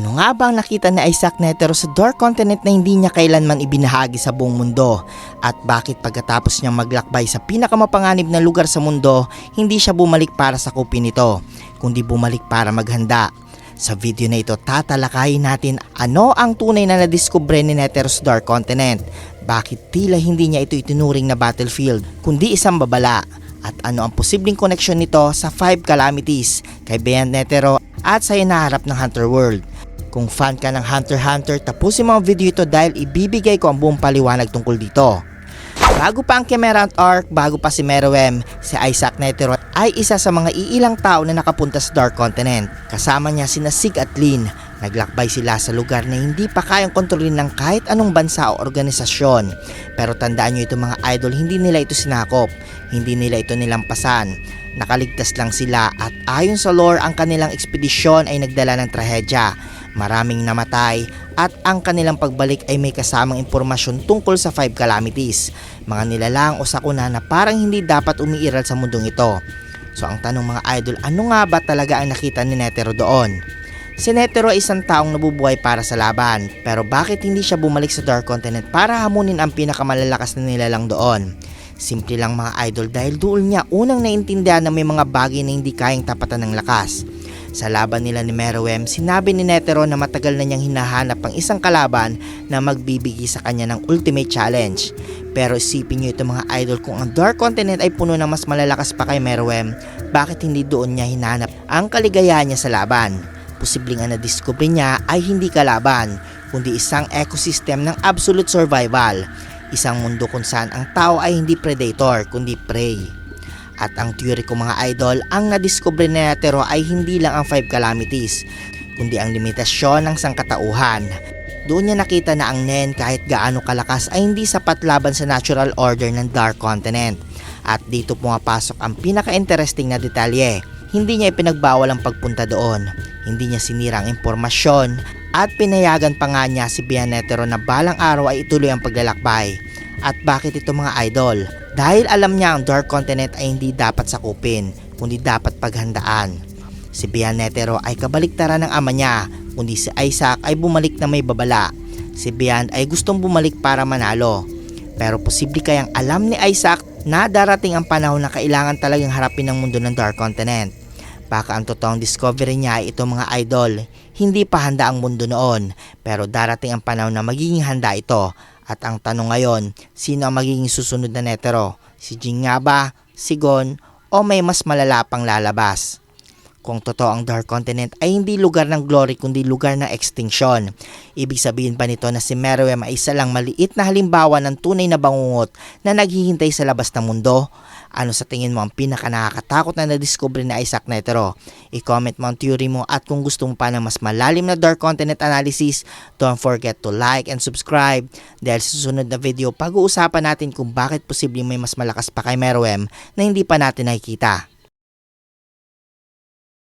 Ano nga ba ang nakita ni Isaac Netero sa Dark Continent na hindi niya kailanman ibinahagi sa buong mundo? At bakit pagkatapos niyang maglakbay sa pinakamapanganib na lugar sa mundo, hindi siya bumalik para sakupin ito, kundi bumalik para maghanda? Sa video na ito tatalakayin natin ano ang tunay na nadiskubre ni Netero sa Dark Continent, bakit tila hindi niya ito itinuring na battlefield kundi isang babala, at ano ang posibleng koneksyon nito sa 5 calamities kay Beyond Netero at sa hinaharap ng Hunter World. Kung fan ka ng Hunter x Hunter, tapusin mo ang video ito dahil ibibigay ko ang buong paliwanag tungkol dito. Bago pa ang Camarant Arc, bago pa si Meruem, si Isaac Netero ay isa sa mga iilang tao na nakapunta sa Dark Continent. Kasama niya sina Sig at Lin. Naglakbay sila sa lugar na hindi pa kayang kontrolin ng kahit anong bansa o organisasyon. Pero tandaan nyo ito mga idol, hindi nila ito sinakop, hindi nila ito nilampasan. Nakaligtas lang sila at ayon sa lore ang kanilang ekspedisyon ay nagdala ng trahedya. Maraming namatay at ang kanilang pagbalik ay may kasamang impormasyon tungkol sa 5 calamities, mga nilalang o sakuna na parang hindi dapat umiiral sa mundong ito. So ang tanong mga idol, ano nga ba talaga ang nakita ni Netero doon? Si Netero ay isang taong nabubuhay para sa laban, pero bakit hindi siya bumalik sa Dark Continent para hamunin ang pinakamalalakas na nilalang doon? Simple lang mga idol, dahil doon niya unang naintindihan na may mga bagay na hindi kayang tapatan ng lakas. Sa laban nila ni Meruem, sinabi ni Netero na matagal na niyang hinahanap ang isang kalaban na magbibigay sa kanya ng ultimate challenge. Pero isipin niyo ito mga idol, kung ang Dark Continent ay puno ng mas malalakas pa kay Meruem, bakit hindi doon niya hinanap ang kaligayahan niya sa laban? Posibleng ang nadiskubre niya ay hindi kalaban, kundi isang ecosystem ng absolute survival. Isang mundo kung saan ang tao ay hindi predator, kundi prey. At ang theory ko mga idol, ang nadiskubre ni Netero ay hindi lang ang 5 calamities, kundi ang limitasyon ng sangkatauhan. Doon niya nakita na ang Nen kahit gaano kalakas ay hindi sapat laban sa natural order ng Dark Continent. At dito pumapasok ang pinaka-interesting na detalye. Hindi niya ipinagbawal ang pagpunta doon, hindi niya sinira ang impormasyon, at pinayagan pa nga niya si Beyond Netero na balang araw ay ituloy ang paglalakbay. At bakit ito mga idol? Dahil alam niya ang Dark Continent ay hindi dapat sakupin, kundi dapat paghandaan. Si Beyond Netero ay kabaliktaran ng ama niya, kundi si Isaac ay bumalik na may babala. Si Beyond ay gustong bumalik para manalo. Pero posible kayang alam ni Isaac na darating ang panahon na kailangan talagang harapin ang mundo ng Dark Continent. Baka ang totoong discovery niya ay ito mga idol, hindi pa handa ang mundo noon, pero darating ang panahon na magiging handa ito. At ang tanong ngayon, sino ang magiging susunod na Netero? Si Jing nga ba, si Gon, o may mas malala pang lalabas? Kung totoo ang Dark Continent ay hindi lugar ng glory kundi lugar ng extinction. Ibig sabihin pa nito na si Meruem ay isa lang maliit na halimbawa ng tunay na bangungot na naghihintay sa labas ng mundo. Ano sa tingin mo ang pinaka nakakatakot na nadiskubre ni Isaac Netero? I-comment mo ang theory mo, at kung gusto mo pa ng mas malalim na Dark Continent analysis, don't forget to like and subscribe dahil sa susunod na video pag-uusapan natin kung bakit posibleng may mas malakas pa kay Meruem na hindi pa natin nakikita.